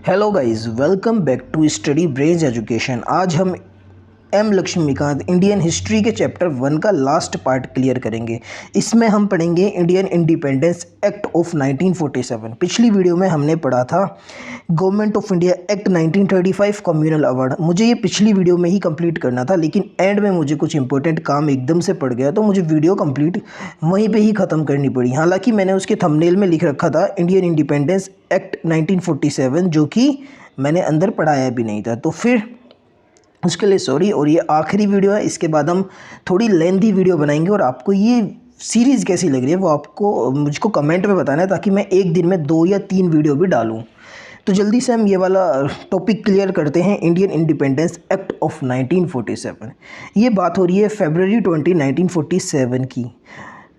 Hello guys, welcome back to study brains education. आज हम M Laxmikanth Indian history के chapter 1 का लास्ट पार्ट क्लियर करेंगे। इसमें हम पढ़ेंगे इंडियन इंडिपेंडेंस एक्ट ऑफ 1947। पिछली वीडियो में हमने पढ़ा था government of India act 1935 communal award. मुझे ये पिछली वीडियो में ही कंप्लीट करना था, लेकिन एंड में मुझे कुछ इंपॉर्टेंट काम एकदम से पड़ गया, तो मुझे वीडियो कंप्लीट वहीं पे ही ख़त्म करनी पड़ी। हालांकि मैंने उसके थंबनेल में लिख रखा था इंडियन इंडिपेंडेंस एक्ट 1947, जो कि मैंने अंदर पढ़ाया भी नहीं था, तो फिर उसके लिए सॉरी। और ये आखिरी वीडियो है, इसके बाद हम थोड़ी लेंथी वीडियो बनाएंगे। और आपको ये सीरीज़ कैसी लग रही है वो आपको मुझको कमेंट में बताना है, ताकि मैं एक दिन में 2 या 3 वीडियो भी डालूं। तो जल्दी से हम ये वाला टॉपिक क्लियर करते हैं, इंडियन इंडिपेंडेंस एक्ट ऑफ 1947। ये बात हो रही है फरवरी 20, 1947 की।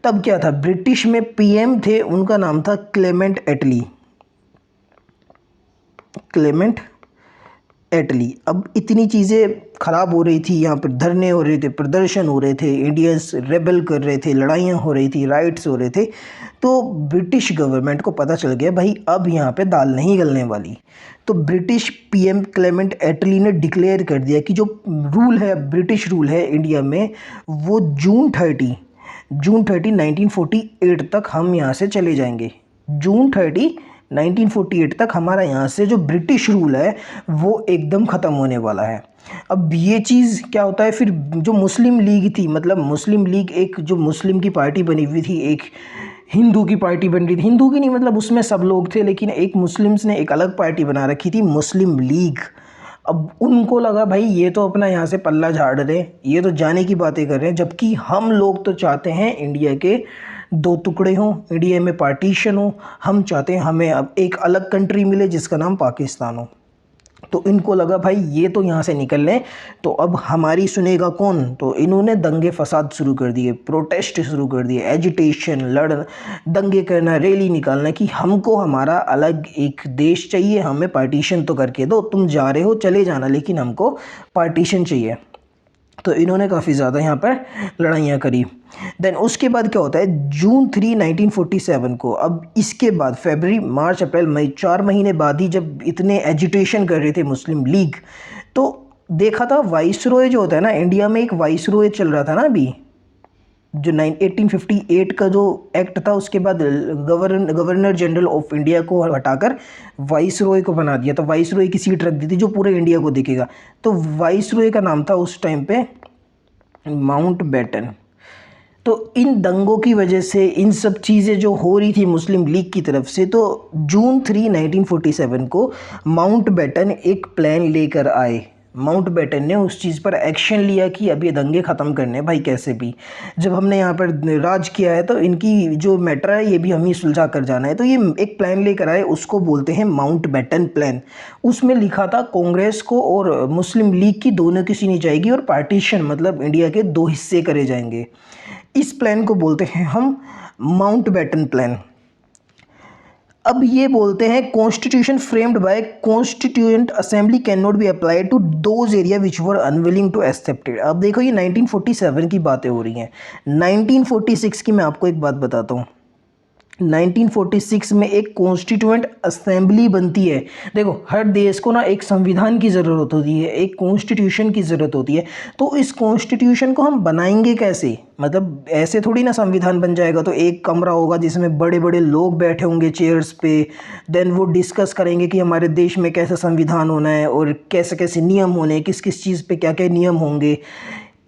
तब क्या था, ब्रिटिश में पीएम थे, उनका नाम था क्लेमेंट एटली। क्लेमेंट एटली। अब इतनी चीज़ें ख़राब हो रही थी, यहाँ पर धरने हो रहे थे, प्रदर्शन हो रहे थे, इंडियंस रेबल कर रहे थे, लड़ाइयाँ हो रही थी, राइट्स हो रहे थे। तो ब्रिटिश गवर्नमेंट को पता चल गया भाई अब यहाँ पे दाल नहीं गलने वाली। तो ब्रिटिश पीएम क्लेमेंट एटली ने डिक्लेयर कर दिया कि जो रूल है, ब्रिटिश रूल है इंडिया में, वो जून 30 1948 तक हम यहाँ से चले जाएंगे। जून 30 1948 तक हमारा यहाँ से जो ब्रिटिश रूल है वो एकदम ख़त्म होने वाला है। अब ये चीज़ क्या होता है, फिर जो मुस्लिम लीग थी, मतलब मुस्लिम लीग एक जो मुस्लिम की पार्टी बनी हुई थी, एक हिंदू की पार्टी बन रही थी, हिंदू की नहीं मतलब उसमें सब लोग थे, लेकिन एक मुस्लिम्स ने एक अलग पार्टी बना रखी थी, मुस्लिम लीग। अब उनको लगा भाई ये तो अपना यहाँ से पल्ला झाड़ रहे, ये तो जाने की बातें कर रहे हैं, जबकि हम लोग तो चाहते हैं इंडिया के 2 टुकड़े हों, इंडिया में पार्टीशन हो। हम चाहते हैं हमें अब एक अलग कंट्री मिले जिसका नाम पाकिस्तान हो। तो इनको लगा भाई ये तो यहाँ से निकल लें, तो अब हमारी सुनेगा कौन। तो इन्होंने दंगे फसाद शुरू कर दिए, प्रोटेस्ट शुरू कर दिए, एजिटेशन, दंगे करना, रैली निकालना कि हमको हमारा अलग एक देश चाहिए, हमें पार्टीशन तो करके दो, तुम जा रहे हो चले जाना, लेकिन हमको पार्टीशन चाहिए। तो इन्होंने काफ़ी ज़्यादा यहाँ पर लड़ाइयाँ करी। देन उसके बाद क्या होता है, जून 3 1947 को, अब इसके बाद फरवरी, मार्च, अप्रैल, मई, 4 महीने बाद ही जब इतने एजिटेशन कर रहे थे मुस्लिम लीग, तो देखा था वाइसरॉय जो होता है ना, इंडिया में एक वाइसरॉय चल रहा था ना अभी, जो 1858 का जो एक्ट था, उसके बाद गवर्नर जनरल ऑफ इंडिया को हटाकर वाइसरॉय को बना दिया। तो वाइसरॉय की सीट रख दी थी जो पूरे इंडिया को दिखेगा। तो वाइसरॉय का नाम था उस टाइम पे माउंटबेटन। तो इन दंगों की वजह से, इन सब चीज़ें जो हो रही थी मुस्लिम लीग की तरफ से, तो जून 3 1947 को माउंटबेटन एक प्लान लेकर आए। माउंटबेटन ने उस चीज़ पर एक्शन लिया कि अब ये दंगे ख़त्म करने भाई कैसे भी। जब हमने यहाँ पर राज किया है तो इनकी जो मैटर है ये भी हम ही सुलझा कर जाना है। तो ये एक प्लान लेकर आए, उसको बोलते हैं माउंटबेटन प्लान। उसमें लिखा था कांग्रेस को और मुस्लिम लीग की दोनों की सुनी जाएगी, और पार्टीशन मतलब इंडिया के 2 हिस्से करे जाएंगे। इस प्लान को बोलते हैं हम माउंटबेटन प्लान। अब ये बोलते हैं constitution framed by constituent assembly can not be applied to those area which were unwilling to accept it. अब देखो ये 1947 की बातें हो रही हैं। 1946 की मैं आपको एक बात बताता हूँ। 1946 में एक कॉन्स्टिट्यूएंट असेंबली बनती है। देखो हर देश को ना एक संविधान की ज़रूरत होती है, एक कॉन्स्टिट्यूशन की ज़रूरत होती है। तो इस कॉन्स्टिट्यूशन को हम बनाएंगे कैसे, मतलब ऐसे थोड़ी ना संविधान बन जाएगा। तो एक कमरा होगा जिसमें बड़े बड़े लोग बैठे होंगे चेयर्स पे, देन वो डिस्कस करेंगे कि हमारे देश में कैसा संविधान होना है और कैसे कैसे नियम होने हैं, किस किस चीज़ पे क्या क्या नियम होंगे।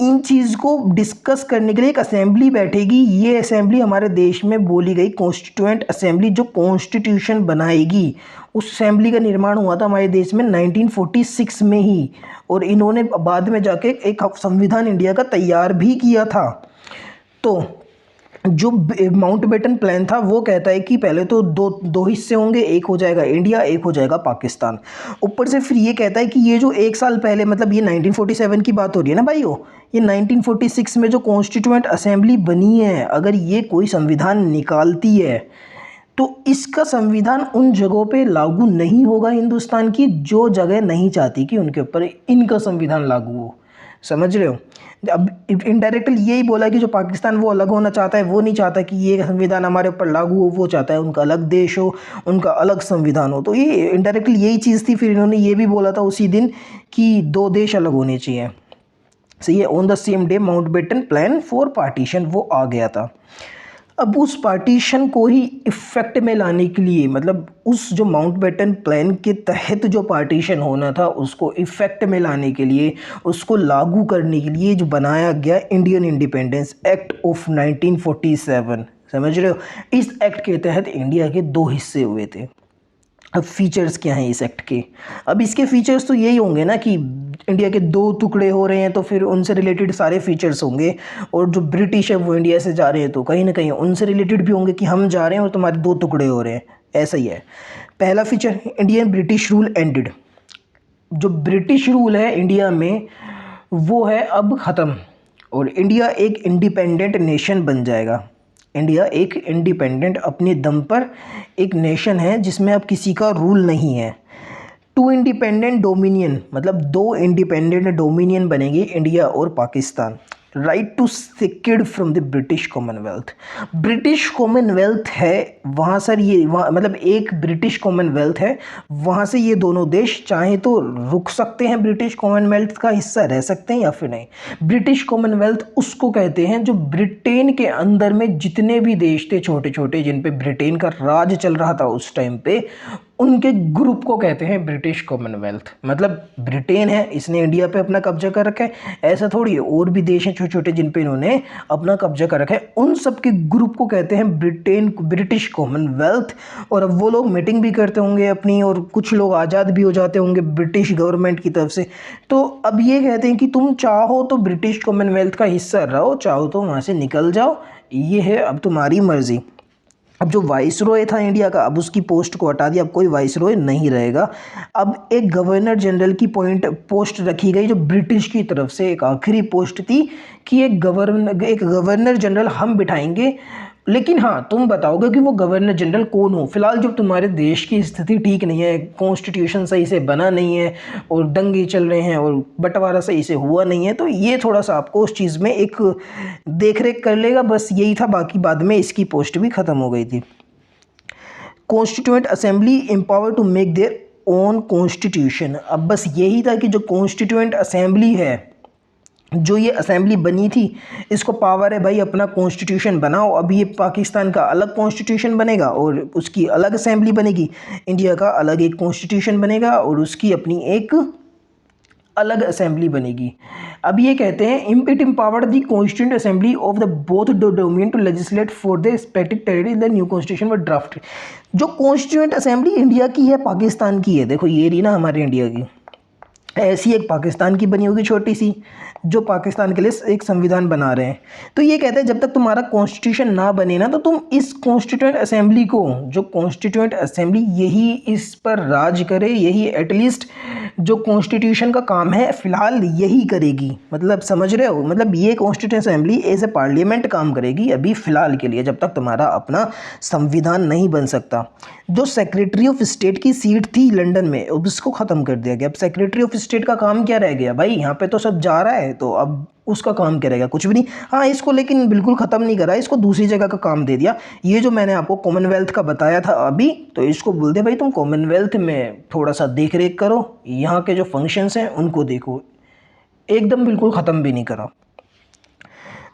इन चीज़ को डिस्कस करने के लिए एक असेंबली बैठेगी। ये असेंबली हमारे देश में बोली गई कॉन्स्टिट्यूएंट असेंबली, जो कॉन्स्टिट्यूशन बनाएगी। उस असेंबली का निर्माण हुआ था हमारे देश में 1946 में ही, और इन्होंने बाद में जाके एक संविधान इंडिया का तैयार भी किया था। तो जो माउंटबेटन प्लान था वो कहता है कि पहले तो दो हिस्से होंगे, एक हो जाएगा इंडिया, एक हो जाएगा पाकिस्तान। ऊपर से फिर ये कहता है कि ये जो 1 साल पहले, मतलब ये 1947 की बात हो रही है ना भाइयों, ये 1946 में जो कॉन्स्टिट्यूएंट असेंबली बनी है, अगर ये कोई संविधान निकालती है तो इसका संविधान उन जगहों पे लागू नहीं होगा हिंदुस्तान की, जो जगह नहीं चाहती कि उनके ऊपर इनका संविधान लागू हो। समझ रहे हो। अब इनडायरेक्टली यही बोला कि जो पाकिस्तान वो अलग होना चाहता है, वो नहीं चाहता कि ये संविधान हमारे ऊपर लागू हो, वो चाहता है उनका अलग देश हो, उनका अलग संविधान हो। तो ये इनडायरेक्टली यही चीज़ थी। फिर इन्होंने ये भी बोला था उसी दिन कि 2 देश अलग होने चाहिए। सही है। On the same day Mountbatten plan for partition वो आ गया था। अब उस पार्टीशन को ही इफ़ेक्ट में लाने के लिए, मतलब उस जो माउंटबेटन प्लान के तहत जो पार्टीशन होना था उसको इफ़ेक्ट में लाने के लिए, उसको लागू करने के लिए जो बनाया गया इंडियन इंडिपेंडेंस एक्ट ऑफ 1947। समझ रहे हो। इस एक्ट के तहत इंडिया के 2 हिस्से हुए थे। अब फीचर्स क्या हैं इस एक्ट के। अब इसके फीचर्स तो यही होंगे ना कि इंडिया के 2 टुकड़े हो रहे हैं तो फिर उनसे रिलेटेड सारे फीचर्स होंगे, और जो ब्रिटिश है वो इंडिया से जा रहे हैं तो कहीं ना कहीं उनसे रिलेटेड भी होंगे कि हम जा रहे हैं और तुम्हारे 2 टुकड़े हो रहे हैं। ऐसा ही है। पहला feature, Indian British rule ended. जो ब्रिटिश रूल है इंडिया में वो है अब ख़त्म, और इंडिया एक इंडिपेंडेंट नेशन बन जाएगा। इंडिया एक इंडिपेंडेंट अपने दम पर एक नेशन है जिसमें अब किसी का रूल नहीं है। 2 इंडिपेंडेंट डोमिनियन, मतलब 2 इंडिपेंडेंट डोमिनियन बनेंगे, इंडिया और Pakistan. Right to secured from the British Commonwealth. British Commonwealth है वहाँ सर, ये वहाँ मतलब एक ब्रिटिश कॉमनवेल्थ है, वहाँ से ये दोनों देश चाहे तो रुक सकते हैं, ब्रिटिश कॉमनवेल्थ का हिस्सा रह सकते हैं या फिर नहीं। ब्रिटिश कॉमनवेल्थ उसको कहते हैं जो ब्रिटेन के अंदर में जितने भी देश थे छोटे छोटे जिन पे ब्रिटेन का राज चल रहा था उस टाइम पे, उनके ग्रुप को कहते हैं ब्रिटिश कॉमनवेल्थ। मतलब ब्रिटेन है, इसने इंडिया पे अपना कब्जा कर रखा है, ऐसा थोड़ी है, और भी देश हैं छोटे छोटे जिन पे इन्होंने अपना कब्जा कर रखा है, उन सब के ग्रुप को कहते हैं ब्रिटिश कॉमनवेल्थ। और अब वो लोग मीटिंग भी करते होंगे अपनी, और कुछ लोग आज़ाद भी हो जाते होंगे ब्रिटिश गवर्नमेंट की तरफ से। तो अब ये कहते हैं कि तुम चाहो तो ब्रिटिश कॉमनवेल्थ का हिस्सा रहो, चाहो तो वहाँ से निकल जाओ, ये है अब तुम्हारी मर्ज़ी। अब जो वाइसरॉय था इंडिया का, अब उसकी पोस्ट को हटा दिया, अब कोई वाइसरॉय नहीं रहेगा। अब एक गवर्नर जनरल की पोस्ट रखी गई जो ब्रिटिश की तरफ से एक आखिरी पोस्ट थी कि एक गवर्नर जनरल हम बिठाएंगे, लेकिन हाँ तुम बताओगे कि वो गवर्नर जनरल कौन हो। फिलहाल जब तुम्हारे देश की स्थिति ठीक नहीं है, कॉन्स्टिट्यूशन सही से बना नहीं है और दंगे चल रहे हैं और बंटवारा सही से हुआ नहीं है, तो ये थोड़ा सा आपको उस चीज़ में एक देख रेख कर लेगा, बस यही था। बाकी बाद में इसकी पोस्ट भी ख़त्म हो गई थी। Constituent assembly empower to make their own constitution. अब बस यही था कि जो कॉन्स्टिट्यूएंट असेंबली है, जो ये असेंबली बनी थी, इसको पावर है भाई अपना कॉन्स्टिट्यूशन बनाओ। अब ये पाकिस्तान का अलग कॉन्स्टिट्यूशन बनेगा और उसकी अलग असेंबली बनेगी, इंडिया का अलग एक कॉन्स्टिट्यूशन बनेगा और उसकी अपनी एक अलग असेंबली बनेगी। अब ये कहते हैं it empowered the constituent assembly of the both the domain to legislate for the respective territory the new constitution व ड्राफ्ट। जो कॉन्स्टिट्यूएंट असेंबली इंडिया की है, पाकिस्तान की है, देखो ये रही ना हमारे इंडिया की, ऐसी एक पाकिस्तान की बनी होगी छोटी सी, जो पाकिस्तान के लिए एक संविधान बना रहे हैं। तो ये कहते हैं जब तक तुम्हारा कॉन्स्टिट्यूशन ना बने ना, तो तुम इस कॉन्स्टिट्यूएंट असेंबली को, जो कॉन्स्टिट्यूएंट असेंबली यही इस पर राज करे, यही एटलीस्ट जो कॉन्स्टिट्यूशन का काम है फिलहाल यही करेगी। मतलब समझ रहे हो, मतलब ये constituent assembly as a parliament काम करेगी अभी फ़िलहाल के लिए, जब तक तुम्हारा अपना संविधान नहीं बन सकता। जो सेक्रेटरी ऑफ स्टेट की सीट थी लंदन में, अब उसको ख़त्म कर दिया गया। अब सेक्रेटरी ऑफ स्टेट का काम क्या रह गया भाई, यहाँ पे तो सब जा रहा है, तो अब उसका काम क्या रहेगा, कुछ भी नहीं। हाँ इसको लेकिन बिल्कुल ख़त्म नहीं करा, इसको दूसरी जगह का काम दे दिया। ये जो मैंने आपको कॉमनवेल्थ का बताया था अभी, तो इसको बोल दे भाई तुम कॉमनवेल्थ में थोड़ा सा देख रेख करो, यहाँ के जो फंक्शंस हैं उनको देखो, एकदम बिल्कुल ख़त्म भी नहीं करा।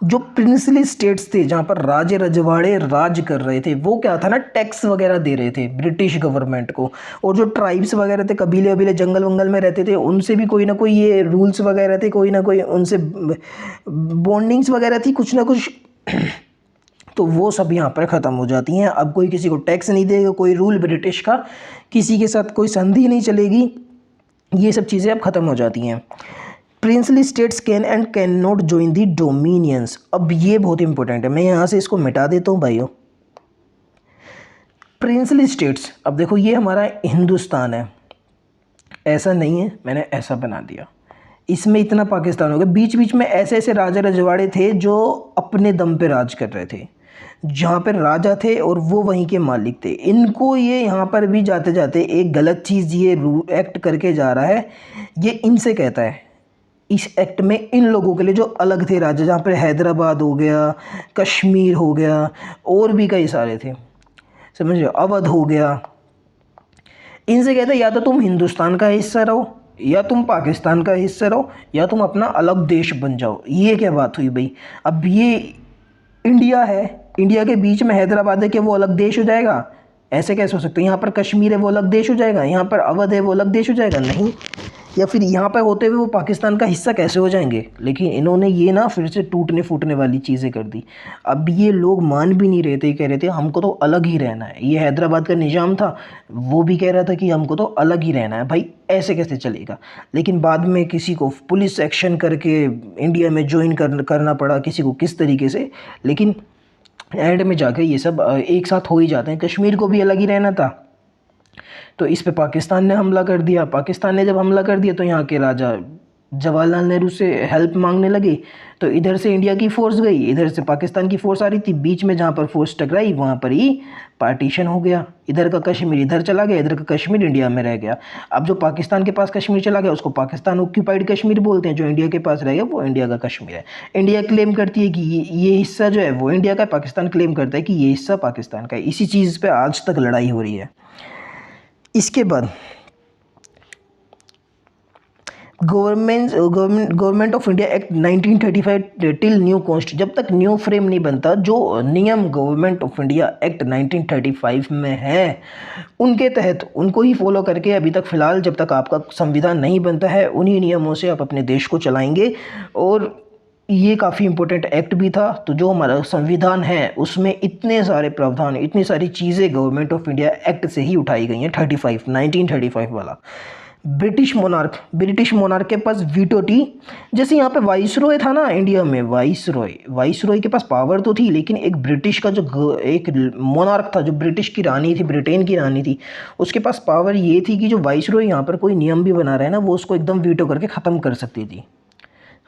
जो प्रिंसली स्टेट्स थे जहाँ पर राजे रजवाड़े राज कर रहे थे, वो क्या था ना, टैक्स वगैरह दे रहे थे ब्रिटिश गवर्नमेंट को। और जो ट्राइब्स वगैरह थे, कबीले वबीले जंगल वंगल में रहते थे, उनसे भी कोई ना कोई ये रूल्स वगैरह थे, कोई ना कोई उनसे बॉन्डिंग्स वगैरह थी कुछ ना कुछ। तो वो सब यहाँ पर ख़त्म हो जाती हैं। अब कोई किसी को टैक्स नहीं देगा, कोई रूल ब्रिटिश का, किसी के साथ कोई संधि नहीं चलेगी, ये सब चीज़ें अब ख़त्म हो जाती हैं। Princely states can and can not join the dominions. अब ये बहुत इंपॉर्टेंट है, मैं यहाँ से इसको मिटा देता हूँ भाइयों। प्रिंसली स्टेट्स, अब देखो ये हमारा हिंदुस्तान है, ऐसा नहीं है, मैंने ऐसा बना दिया, इसमें इतना पाकिस्तान हो गया। बीच बीच में ऐसे ऐसे राजा रजवाड़े थे जो अपने दम पे राज कर रहे थे, जहाँ पर राजा थे और वो वहीं के मालिक थे। इनको ये यहाँ पर भी जाते जाते एक गलत चीज़ ये एक्ट करके जा रहा है, ये इनसे कहता है, इस एक्ट में इन लोगों के लिए जो अलग थे राज्य, जहाँ पर हैदराबाद हो गया, कश्मीर हो गया, और भी कई सारे थे, समझ रहे हो, अवध हो गया, इनसे कहते या तो तुम हिंदुस्तान का हिस्सा रहो, या तुम पाकिस्तान का हिस्सा रहो, या तुम अपना अलग देश बन जाओ। ये क्या बात हुई भाई? अब ये इंडिया है, इंडिया के बीच में हैदराबाद है, कि वो अलग देश हो जाएगा? ऐसे कैसे हो सकता है? यहाँ पर कश्मीर है वो अलग देश हो जाएगा, यहाँ पर अवध है वो अलग देश हो जाएगा? नहीं। या फिर यहाँ पर होते हुए वो पाकिस्तान का हिस्सा कैसे हो जाएंगे? लेकिन इन्होंने ये ना फिर से टूटने फूटने वाली चीज़ें कर दी। अब ये लोग मान भी नहीं रहे थे, कह रहे थे हमको तो अलग ही रहना है। ये हैदराबाद का निज़ाम था, वो भी कह रहा था कि हमको तो अलग ही रहना है। भाई ऐसे कैसे चलेगा? लेकिन बाद में किसी को पुलिस एक्शन करके इंडिया में ज्वाइन करना पड़ा, किसी को किस तरीके से, लेकिन एंड में जाकर ये सब एक साथ हो ही जाते हैं। कश्मीर को भी अलग ही रहना था, तो इस पे पाकिस्तान ने हमला कर दिया। पाकिस्तान ने जब हमला कर दिया तो यहाँ के राजा जवाहरलाल नेहरू से हेल्प मांगने लगे, तो इधर से इंडिया की फ़ोर्स गई, इधर से पाकिस्तान की फ़ोर्स आ रही थी, बीच में जहाँ पर फ़ोर्स टकराई वहाँ पर ही पार्टीशन हो गया। इधर का कश्मीर इधर चला गया, इधर का कश्मीर इंडिया में रह गया। अब जो पाकिस्तान के पास कश्मीर चला गया उसको पाकिस्तान ऑक्यूपाइड कश्मीर बोलते हैं, जो इंडिया के पास रह गया वो इंडिया का कश्मीर है। इंडिया क्लेम करती है कि ये हिस्सा जो है वो इंडिया का, पाकिस्तान क्लेम करता है कि ये हिस्सा पाकिस्तान का है। इसी चीज़ पर आज तक लड़ाई हो रही है। इसके बाद government of India act 1935 till new const, जब तक न्यू फ्रेम नहीं बनता, जो नियम गवर्नमेंट ऑफ इंडिया एक्ट 1935 में है उनके तहत उनको ही फॉलो करके अभी तक फ़िलहाल जब तक आपका संविधान नहीं बनता है उन्हीं नियमों से आप अपने देश को चलाएंगे। और ये काफ़ी इम्पोर्टेंट एक्ट भी था। तो जो हमारा संविधान है उसमें इतने सारे प्रावधान, इतनी सारी चीज़ें गवर्नमेंट ऑफ इंडिया एक्ट से ही उठाई गई हैं। 1935 वाला ब्रिटिश मोनार्क के पास वीटो थी। जैसे यहाँ पे वाइसरॉय था ना इंडिया में, वाइसरॉय के पास पावर तो थी, लेकिन एक ब्रिटिश का जो एक मोनार्क था, जो ब्रिटिश की रानी थी, ब्रिटेन की रानी थी, उसके पास पावर ये थी कि जो वाइसरॉय यहाँ पर कोई नियम भी बना रहा है ना, वो उसको एकदम वीटो करके ख़त्म कर सकती थी,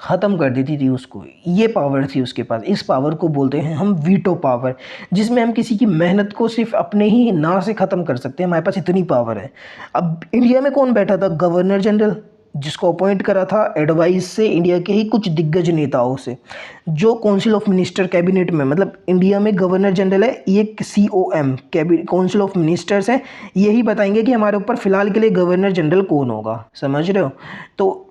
ख़त्म कर देती थी उसको। ये पावर थी उसके पास। इस पावर को बोलते हैं हम वीटो पावर, जिसमें हम किसी की मेहनत को सिर्फ अपने ही ना से ख़त्म कर सकते हैं। हमारे पास इतनी पावर है। अब इंडिया में कौन बैठा था? गवर्नर जनरल, जिसको अपॉइंट करा था एडवाइस से इंडिया के ही कुछ दिग्गज नेताओं से, जो काउंसिल ऑफ मिनिस्टर कैबिनेट में, मतलब इंडिया में गवर्नर जनरल है, ये COM काउंसिल ऑफ मिनिस्टर्स है, यही बताएंगे कि हमारे ऊपर फ़िलहाल के लिए गवर्नर जनरल कौन होगा। समझ रहे हो? तो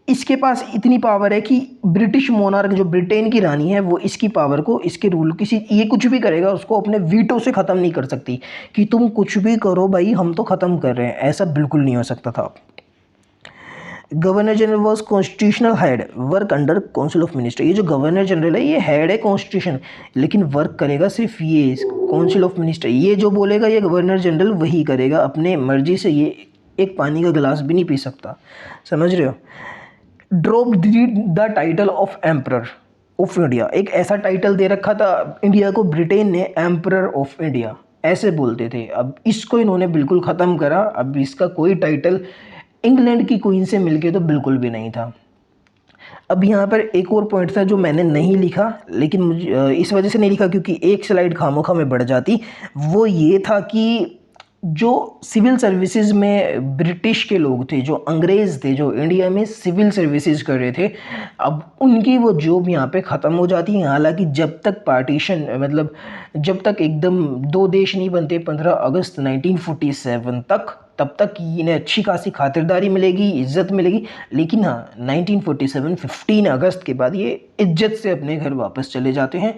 इसके पास इतनी पावर है कि ब्रिटिश मोनार्क, जो ब्रिटेन की रानी है, वो इसकी पावर को, इसके रूल, ये कुछ भी करेगा उसको अपने वीटो से ख़त्म नहीं कर सकती कि तुम कुछ भी करो भाई हम तो ख़त्म कर रहे हैं। ऐसा बिल्कुल नहीं हो सकता था। Governor general was constitutional head, work under council of minister. ये जो गवर्नर जनरल है ये हेड है कॉन्स्टिट्यूशन, लेकिन वर्क करेगा सिर्फ ये काउंसिल ऑफ मिनिस्टर। ये जो बोलेगा ये गवर्नर जनरल वही करेगा अपने मर्जी से। ये एक पानी का गिलास भी नहीं पी सकता। समझ रहे हो? Drop the title of emperor of India, एक ऐसा टाइटल दे रखा था इंडिया को ब्रिटेन ने, एम्परर ऑफ इंडिया ऐसे बोलते थे। अब इसको इन्होंने बिल्कुल ख़त्म करा। अब इसका कोई टाइटल इंग्लैंड की क्वीन से मिलके तो बिल्कुल भी नहीं था। अब यहाँ पर एक और पॉइंट था जो मैंने नहीं लिखा, लेकिन मुझे इस वजह से नहीं लिखा क्योंकि एक स्लाइड खामोखा में बढ़ जाती। वो ये था कि जो सिविल सर्विसेज में ब्रिटिश के लोग थे, जो अंग्रेज़ थे, जो इंडिया में सिविल सर्विसेज कर रहे थे, अब उनकी वो जॉब यहाँ पे ख़त्म हो जाती है। हालांकि जब तक पार्टीशन, मतलब जब तक एकदम दो देश नहीं बनते 15 अगस्त 1947 तक, तब तक इन्हें अच्छी खासी खातिरदारी मिलेगी, इज़्ज़त मिलेगी। लेकिन हाँ 1947 15 अगस्त के बाद ये इज्जत से अपने घर वापस चले जाते हैं।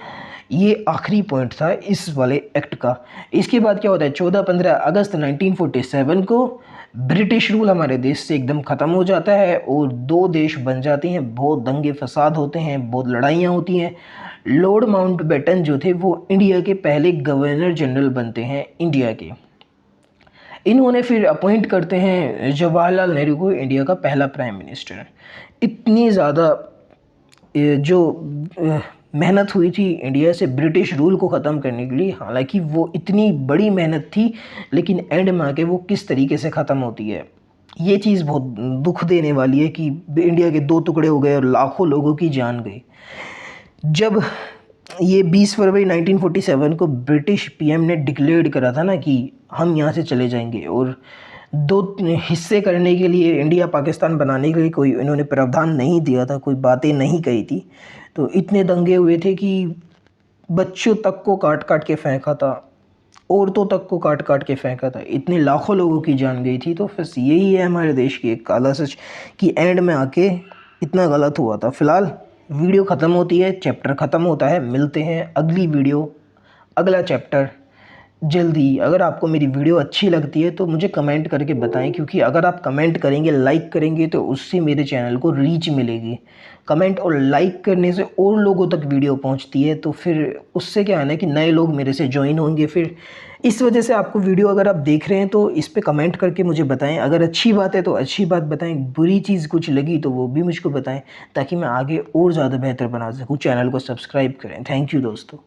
ये आखिरी पॉइंट था इस वाले एक्ट का। इसके बाद क्या होता है? 14-15 अगस्त 1947 को ब्रिटिश रूल हमारे देश से एकदम ख़त्म हो जाता है और दो देश बन जाते हैं। बहुत दंगे फसाद होते हैं, बहुत लड़ाइयाँ होती हैं। लॉर्ड माउंटबेटन जो थे वो इंडिया के पहले गवर्नर जनरल बनते हैं इंडिया के। इन्होंने फिर अपॉइंट करते हैं जवाहरलाल नेहरू को इंडिया का पहला प्राइम मिनिस्टर। इतनी ज़्यादा जो मेहनत हुई थी इंडिया से ब्रिटिश रूल को ख़त्म करने के लिए, हालांकि वो इतनी बड़ी मेहनत थी, लेकिन एंड में आके वो किस तरीके से ख़त्म होती है, ये चीज़ बहुत दुख देने वाली है कि इंडिया के दो टुकड़े हो गए और लाखों लोगों की जान गई। जब ये 20 फरवरी 1947 को ब्रिटिश PM ने डिक्लेयर करा था ना कि हम यहाँ से चले जाएंगे, और दो हिस्से करने के लिए, इंडिया पाकिस्तान बनाने के लिए कोई इन्होंने प्रावधान नहीं दिया था, कोई बातें नहीं कही थी। तो इतने दंगे हुए थे कि बच्चों तक को काट काट के फेंका था, औरतों तक को काट काट के फेंका था, इतने लाखों लोगों की जान गई थी। तो बस यही है हमारे देश की एक काला सच कि एंड में आके इतना गलत हुआ था। फ़िलहाल वीडियो ख़त्म होती है, चैप्टर ख़त्म होता है, मिलते हैं अगली वीडियो, अगला चैप्टर जल्दी। अगर आपको मेरी वीडियो अच्छी लगती है तो मुझे कमेंट करके बताएं, क्योंकि अगर आप कमेंट करेंगे, लाइक करेंगे तो उससे मेरे चैनल को रीच मिलेगी। कमेंट और लाइक करने से और लोगों तक वीडियो पहुंचती है, तो फिर उससे क्या है ना कि नए लोग मेरे से ज्वाइन होंगे। फिर इस वजह से आपको वीडियो अगर आप देख रहे हैं तो इस पे कमेंट करके मुझे बताएं। अगर अच्छी बात है तो अच्छी बात बताएं, बुरी चीज़ कुछ लगी तो वो भी मुझको बताएं, ताकि मैं आगे और ज़्यादा बेहतर बना सकूँ। चैनल को सब्सक्राइब करें। थैंक यू दोस्तों।